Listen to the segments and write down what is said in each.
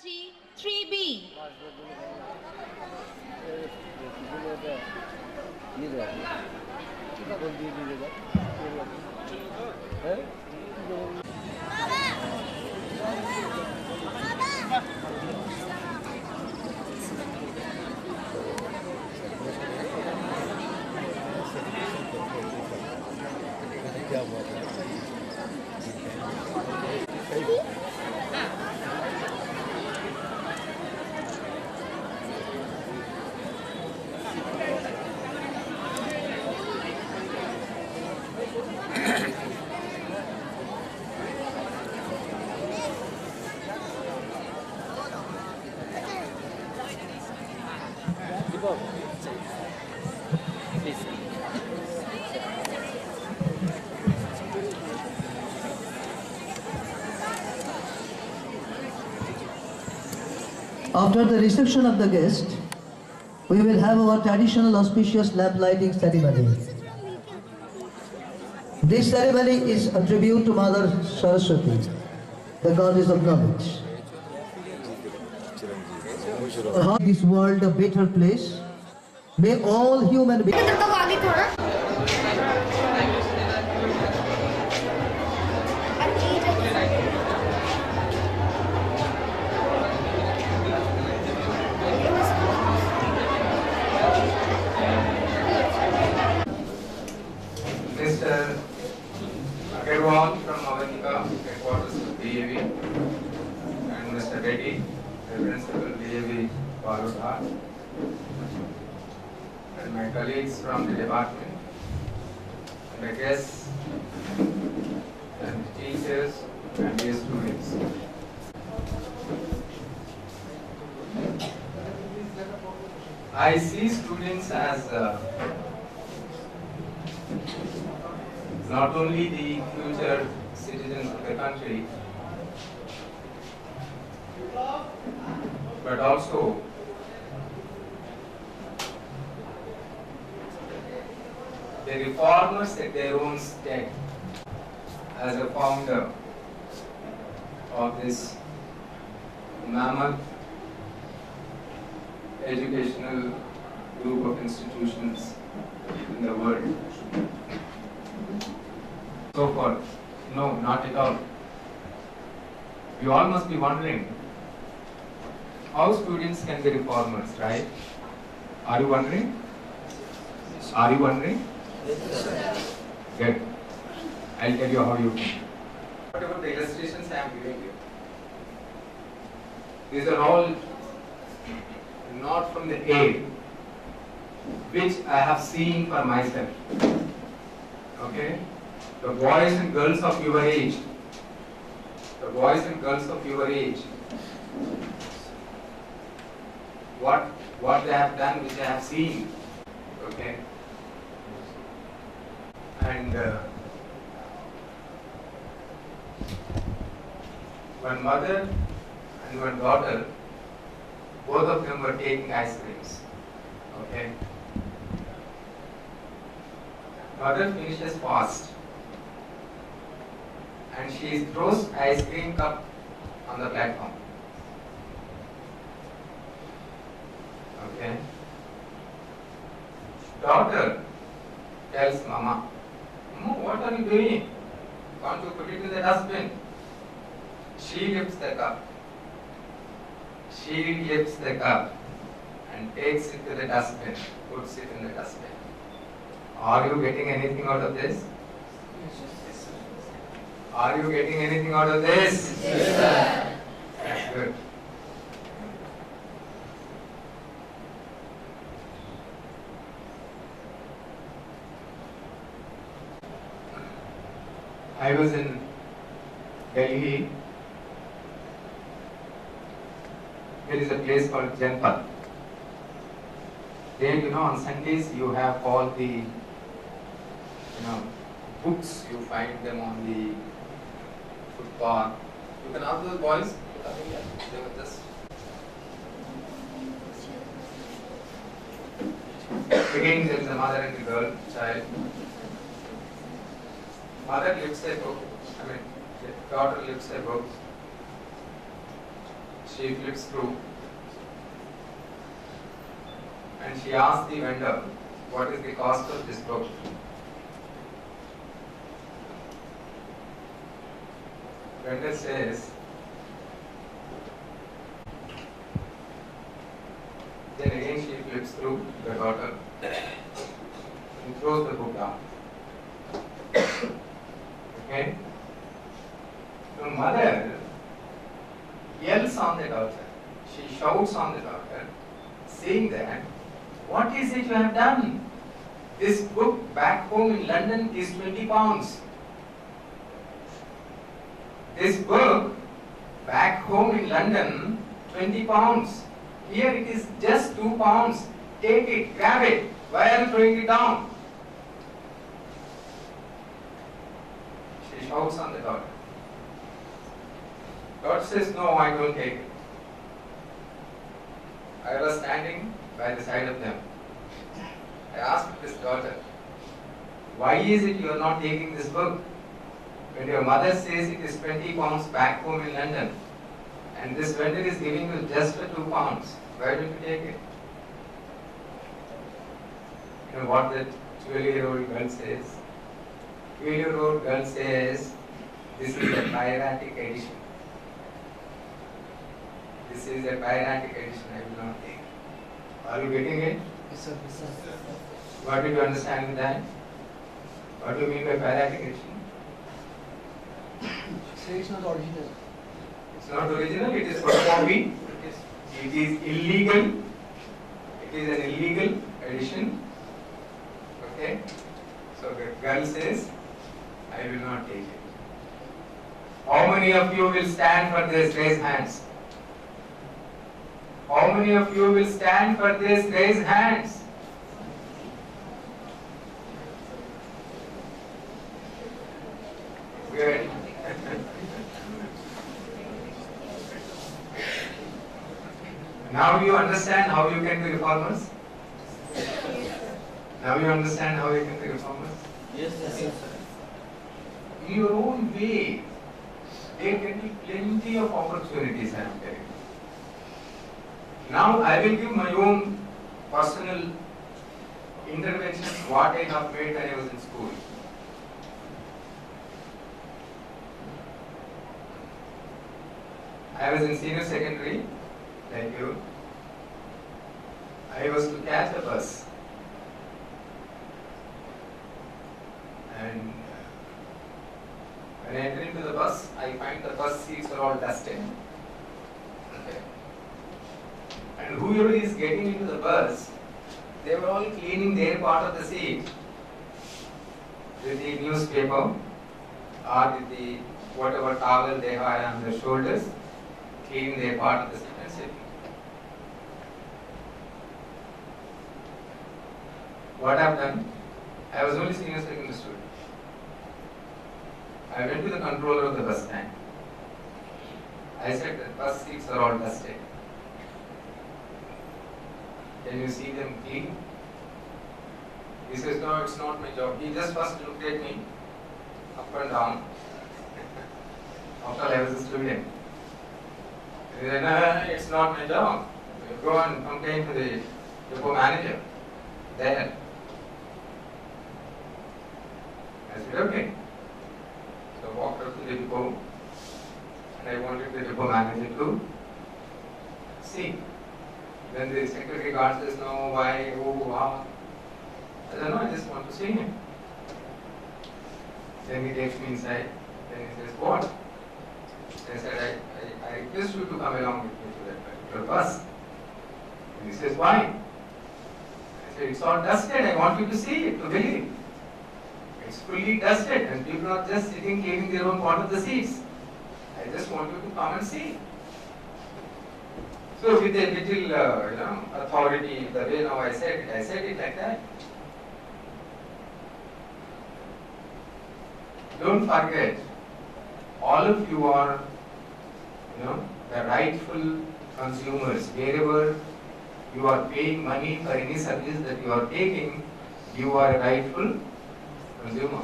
Technology 3B. After the reception of the guest, we will have our traditional auspicious lamp lighting ceremony. This ceremony is a tribute to Mother Saraswati, the goddess of knowledge. Make this world a better place. May all human beings. Mr. Agarwal from Avanika, headquarters of BAV, and Mr. Reddy, the principal BAV Baroda, and my colleagues from the department, and the guests, and teachers, and dear students. I see students as not only the future citizens of the country, but also the reformers at their own stake. As a founder of this mammoth educational group of institutions in the world. So forth. No, not at all. You all must be wondering how students can be reformers, right? Are you wondering? Are you wondering? Good. I'll tell you how you can. Whatever the illustrations I am giving you, these are all not from the air, which I have seen for myself. Okay? The boys and girls of your age, what they have done, which I have seen, okay? And one mother and one daughter, both of them were taking ice creams, okay? Mother finishes fast, and she throws ice cream cup on the platform. Okay. Daughter tells Mama, "Mama, what are you doing? Can't you put it in the dustbin?" She lifts the cup. And takes it to the dustbin, puts it in the dustbin. Are you getting anything out of this? Are you getting anything out of this? Yes, sir. Good. I was in Delhi. There is a place called Janpat. There, on Sundays you have all the, books. You find them on the footpath. You can ask those boys. They were just. Again, there is a mother and a girl, child. Mother lifts a book. The daughter lifts a book. She flips through and she asks the vendor, what is the cost of this book? Vendor says, then again she flips through the daughter and throws the book down. Okay? The mother yells on the daughter. She shouts on the daughter, saying that, what is it you have done? This book back home in London is 20 pounds. This book back home in London, 20 pounds. Here it is just 2 pounds. Take it, grab it. Why are you throwing it down? She shouts on the daughter. Daughter says, no, I don't take it. I was standing by the side of them. I asked this daughter, why is it you are not taking this book? When your mother says it is 20 pounds back home in London, and this vendor is giving you just for 2 pounds, why don't you take it? You know what that 12-year-old girl says? 12-year-old girl says, this is a piratic edition. This is a piratic edition, I will not take it. Are you getting it? Yes, sir. Yes, sir. What did you understand with that? What do you mean by piratic edition? Say it's not original. It's not original, it is photocopy. It is illegal. It is an illegal edition. Okay? So the girl says, I will not take it. How many of you will stand for this? Raise hands. How many of you will stand for this? Raise hands. Good. Now you understand how you can be reformers? Now you understand how you can be reformers? Yes, yes, In your own way, there can be plenty of opportunities, I am telling you. Now I will give my own personal intervention, what I have made when I was in school. I was in senior secondary, like you. I was to catch a bus. And when I enter into the bus, I find the bus seats are all dusted. Okay. And whoever is getting into the bus, they were all cleaning their part of the seat with the newspaper or with the whatever towel they have on their shoulders, cleaning their part of the seat and sitting. What I've done, I was only senior secondary student. I went to the controller of the bus stand. I said, the bus seats are all dusted. Can you see them clean? He says, no, it's not my job. He just first looked at me, up and down, after I was a student. He said, no, it's not my job. You go and complain to the depot manager there. I said, okay. So I walked up to the depot and I wanted the depot manager to see. Then the security guard says, no, why, oh, wow. I said, no, I just want to see him. Then he takes me inside. Then he says, what? I said, I request you to come along with me to that particular bus. And he says, why? I said, it's all dusted. I want you to see it, to believe. It's fully dusted and people are just sitting cleaning their own part of the seats. I just want you to come and see. So with a little authority, the way now I said it like that. Don't forget, all of you are, the rightful consumers. Wherever you are paying money for any service that you are taking, you are a rightful consumer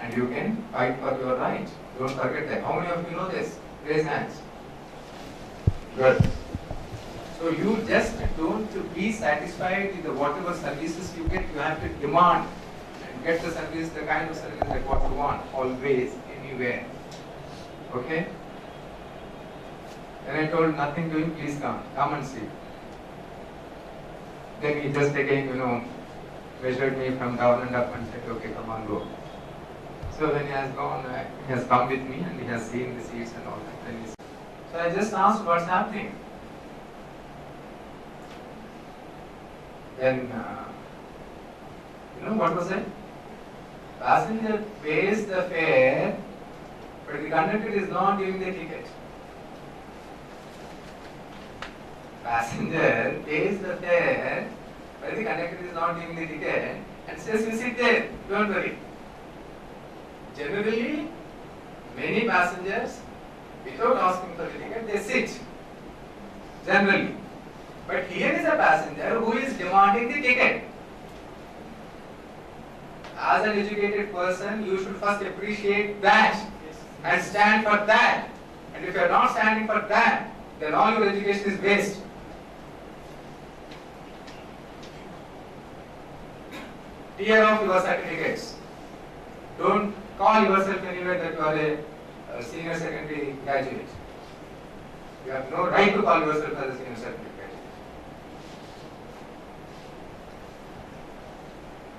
and you can fight for your right. Don't forget that. How many of you know this? Raise hands. Good. So you just don't be satisfied with the whatever services you get. You have to demand and get the service, the kind of service that what you want, always, anywhere. Okay? Then I told nothing doing, please come and see. Then he just again, measured me from down and up and said, okay, come on, go. So when he has gone, he has come with me and he has seen the seats and all that. Then so I just asked what's happening. Then, what was it? Passenger pays the fare, but the conductor is not giving the ticket. Passenger pays the fare, but the conductor is not giving the ticket and says, you sit there, don't worry. Generally, many passengers, without asking for the ticket, they sit. Generally. But here is a passenger who is demanding the ticket. As an educated person, you should first appreciate that and stand for that. And if you are not standing for that, then all your education is waste. Tear off your certificates. Don't call yourself anywhere that you are a senior secondary graduate. You have no right to call yourself as a senior secondary graduate.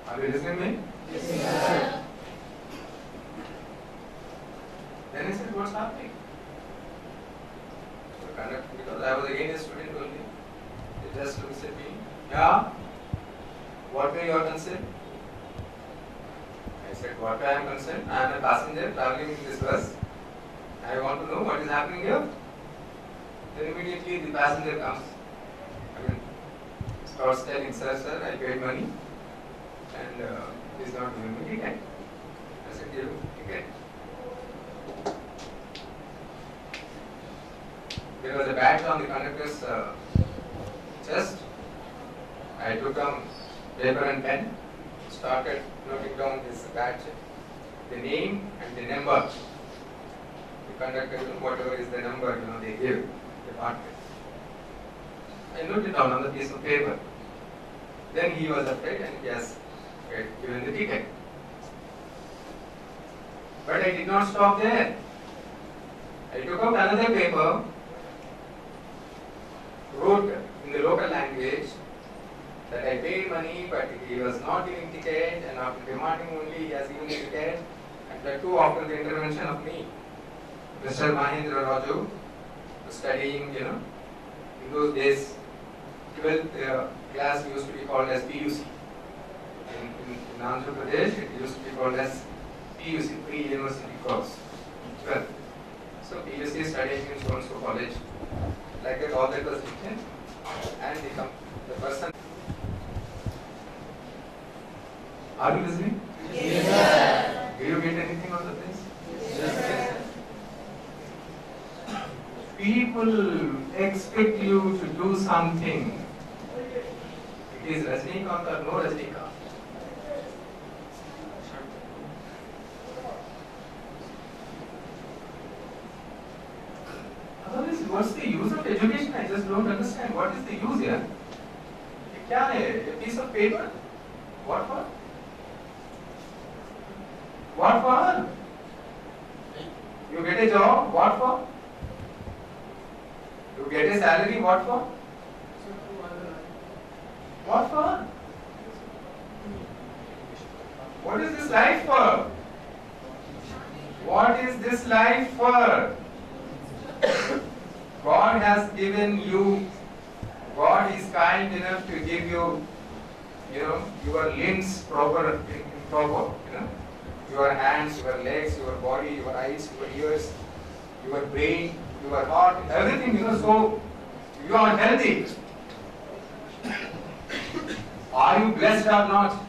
Are you listening to me? Yes, sir. Then I said, what's happening? So because I was again a student only, they just looked at me. Yeah? What way you are concerned? I said, what way I am concerned? I am a passenger traveling in this bus. I want to know what is happening here. Then immediately the passenger comes. Starts telling, sir, I paid money and he's not giving me ticket. I said, give him ticket. There was a badge on the conductor's chest. I took paper and pen, started noting down this badge, the name and the number. The conductor, whatever is the number, they give the department. I noted down on the piece of paper. Then he was afraid and he has given the ticket. But I did not stop there. I took out another paper, wrote in the local language that I paid money but he was not giving ticket, and after demanding only he has given the ticket, and that too after the intervention of me. Mr. Mahendra Raju was studying, in those days 12th class used to be called as PUC. In Andhra Pradesh it used to be called as PUC, pre-university course. 12th. So PUC studying in so-and-so college. Like that, all that was written, and the person. Are you listening? Yes, sir. Do you get anything out of this? Yes, sir. People expect you to do something. It is Rajnikant or no Rajnikant. Otherwise, what's the use of education? I just don't understand. What is the use here? क्या है? A piece of paper? What for? What for? You get a job? What for? You get a salary? What for? What for? What is this life for? What is this life for? God has given you, God is kind enough to give you, your limbs proper, your hands, your legs, your body, your eyes, your ears, your brain, your heart, everything, so you are healthy. Are you blessed or not?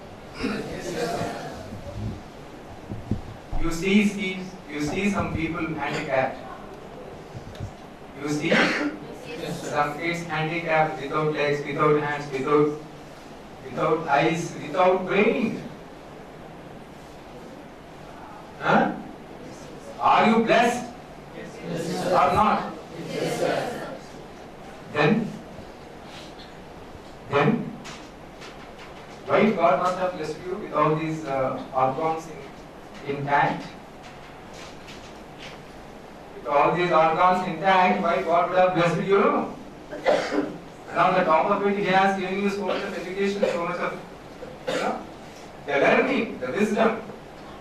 You see some people handicapped. You see some kids handicapped, without legs, without hands, without eyes, without brain. Huh? Are you blessed or not? Yes, sir. Why God must have blessed you with all these organs intact? With all these organs intact, why God would have blessed you? And on the top of it, He has given you so much of education, so much of, the learning, the wisdom.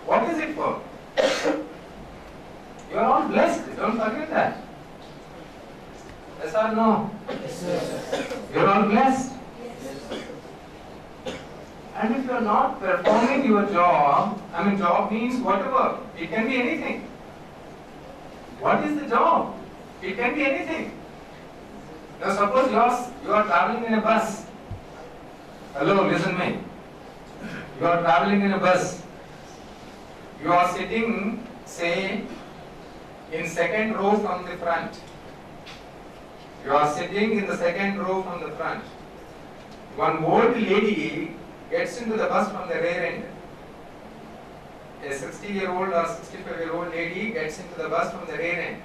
What is it for? You are all blessed. Don't forget that. Yes or no? Yes, sir. You are all blessed. And if you are not performing your job, job means whatever. It can be anything. What is the job? It can be anything. Now suppose you are traveling in a bus. Hello, listen me. You are traveling in a bus. You are sitting, say, in second row from the front. You are sitting in the second row from the front. One old lady gets into the bus from the rear end. A 60-year-old or 65-year-old lady gets into the bus from the rear end.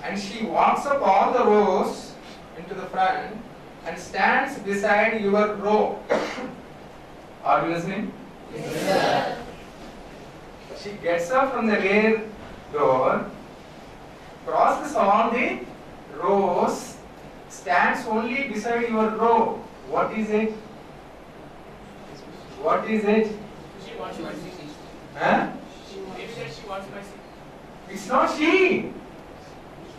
And she walks up all the rows into the front and stands beside your row. Are you listening? Yes, sir. She gets up from the rear door, crosses all the rows, stands only beside your row. What is it? What is it? She wants my seat. Huh? Maybe that she wants my seat. It's not she.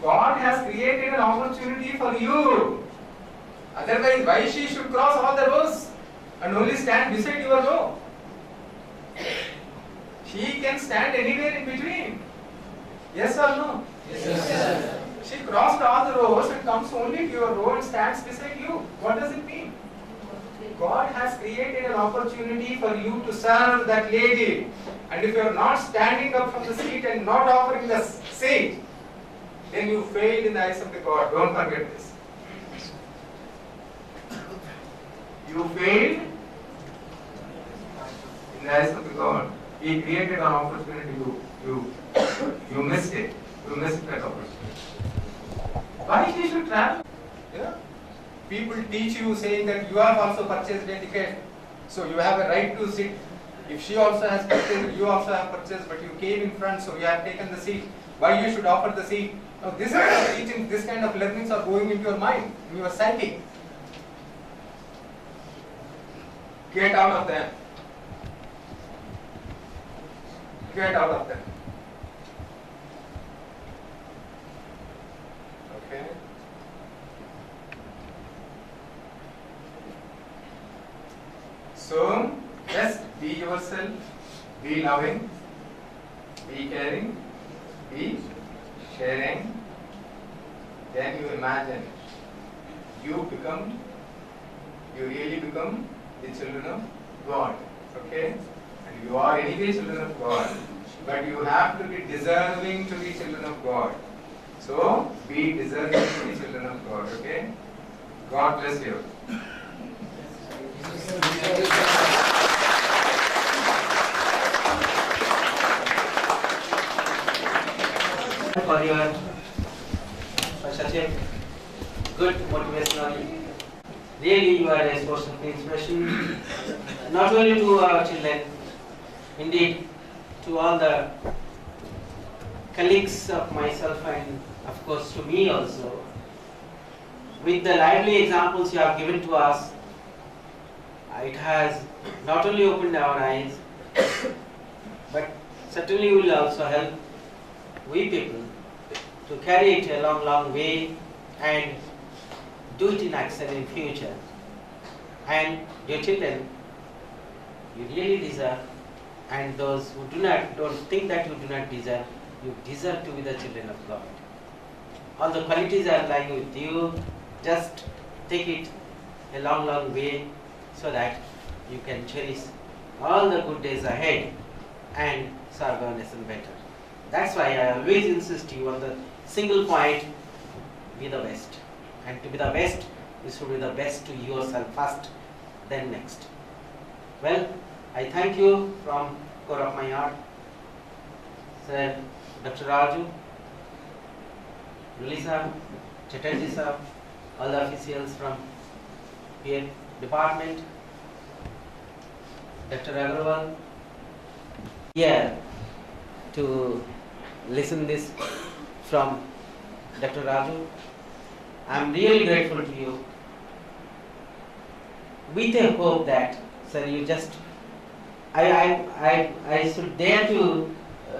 God has created an opportunity for you. Otherwise, why she should cross all the rows and only stand beside your row? She can stand anywhere in between. Yes or no? Yes, sir. She crossed all the rows and comes only to your row and stands beside you. What does it mean? God has created an opportunity for you to serve that lady. And if you are not standing up from the seat and not offering the seat, then you failed in the eyes of the God. Don't forget this. You failed in the eyes of the God. He created an opportunity. You missed it. You missed that opportunity. Why she should travel? Yeah. People teach you saying that you have also purchased a ticket, so you have a right to sit. If she also has purchased, you also have purchased, but you came in front, so you have taken the seat. Why you should offer the seat? Now this kind of teaching, this kind of learnings are going into your mind, in your psyche. Get out of them. Get out of them. Okay. So, just be yourself, be loving, be caring, be sharing. Then you imagine you really become the children of God. Okay? And you are anyway children of God. But you have to be deserving to be children of God. So, be deserving to be children of God. Okay? God bless you. For such a good motivational, really you are a source of inspiration, not only to our children, indeed to all the colleagues of myself and of course to me also. With the lively examples you have given to us, it has not only opened our eyes, but certainly will also help we people to carry it a long, long way and do it in action in future. And dear children, you really deserve, and those who don't think that you do not deserve, you deserve to be the children of God. All the qualities are lying with you. Just take it a long, long way so that you can cherish all the good days ahead and serve our nation better. That's why I always insist you on the single point, be the best. And to be the best, you should be the best to yourself first, then next. Well, I thank you from core of my heart, Sir Dr. Raju, Luli sir, Chatterjee sir, all the officials from here department, Dr. Agarwal here to listen this from Dr. Raju. I am really grateful to you. With a hope that, sir, you just, I should dare to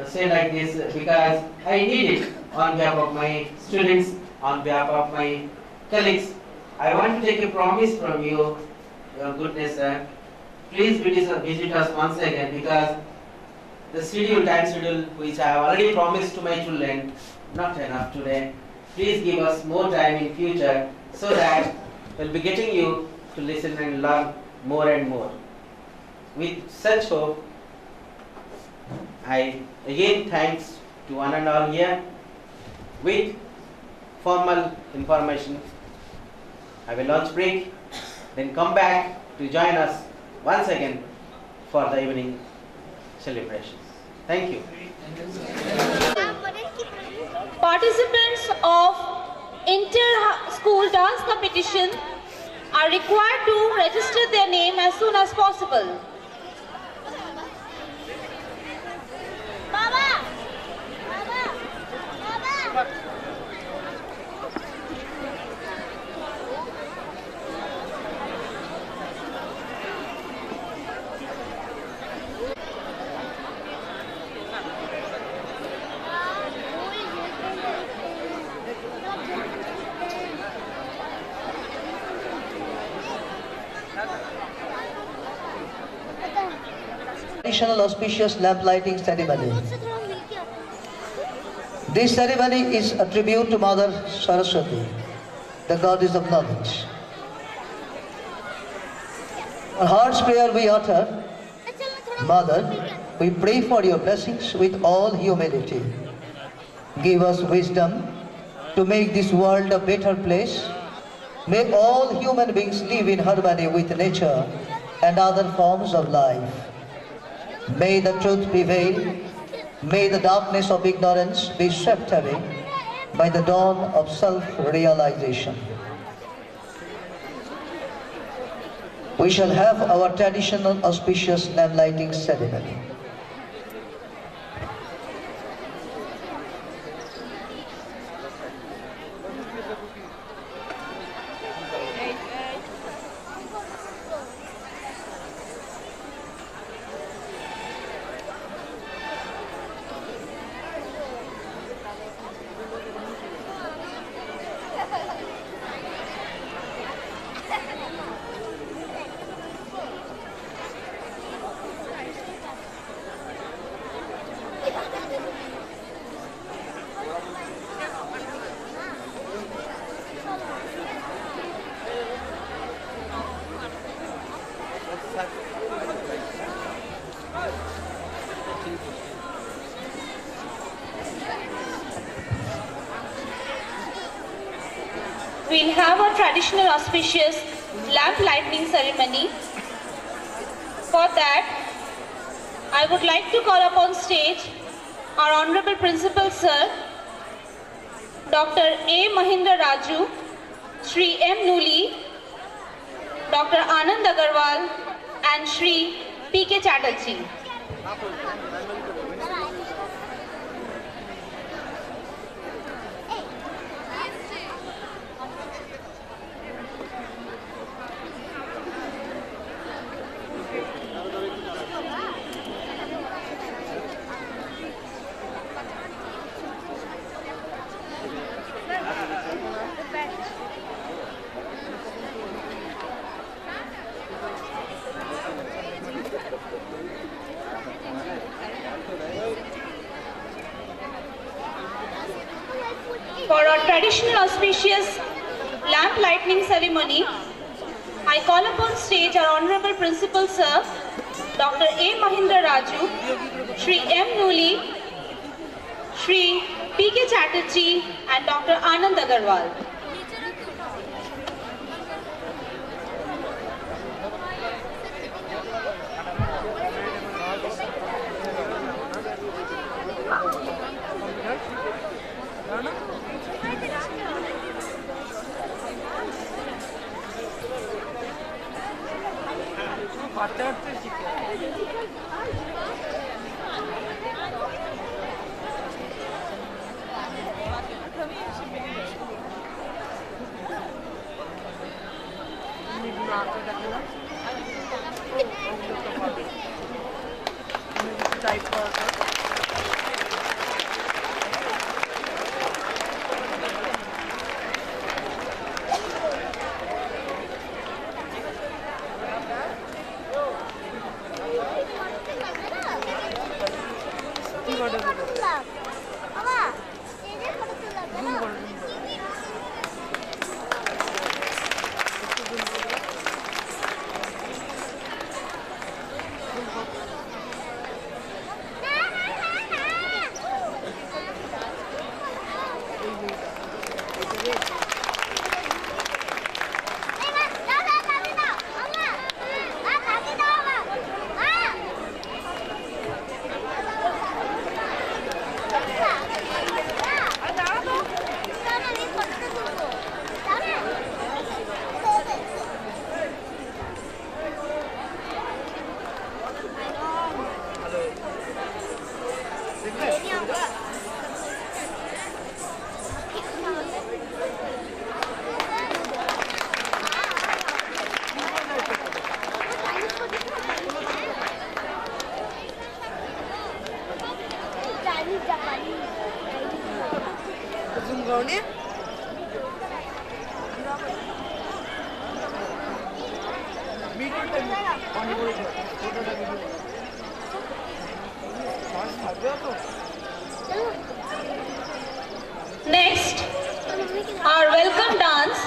say like this because I need it on behalf of my students, on behalf of my colleagues. I want to take a promise from you, your goodness, sir. Please visit us once again because the time schedule which I have already promised to my children, not enough today. Please give us more time in future so that we'll be getting you to listen and learn more and more. With such hope, I again thanks to one and all here. With formal information, I will launch break, then come back to join us once again for the evening celebrations. Thank you. Participants of inter-school dance competition are required to register their name as soon as possible. Traditional auspicious lamp lighting ceremony. This ceremony is a tribute to Mother Saraswati, the goddess of knowledge. Our heart's prayer we utter, Mother, we pray for your blessings with all humility. Give us wisdom to make this world a better place. May all human beings live in harmony with nature and other forms of life. May the truth prevail. May the darkness of ignorance be swept away by the dawn of self-realization. We shall have our traditional auspicious lamp lighting ceremony. We'll have a traditional auspicious lamp lighting ceremony. For that, I would like to call upon stage our Honorable Principal Sir, Dr. A. Mahindra Raju, Shri M. Nuli, Dr. Anand Agarwal and Shri P.K. Chatterjee. For our traditional auspicious lamp lighting ceremony, I call upon stage our Honorable Principal Sir, Dr. A. Mahindra Raju, Shri M. Nuli, Shri P.K. Chatterjee and Dr. Anand Agarwal. হাঁটতে হাঁটতে শিখে। নাচে দেখে না type করাটা Zoom করনি ভিডিওটা on করে দাও ফটোটা ভিডিও পাস থাকবে তো Next, our welcome dance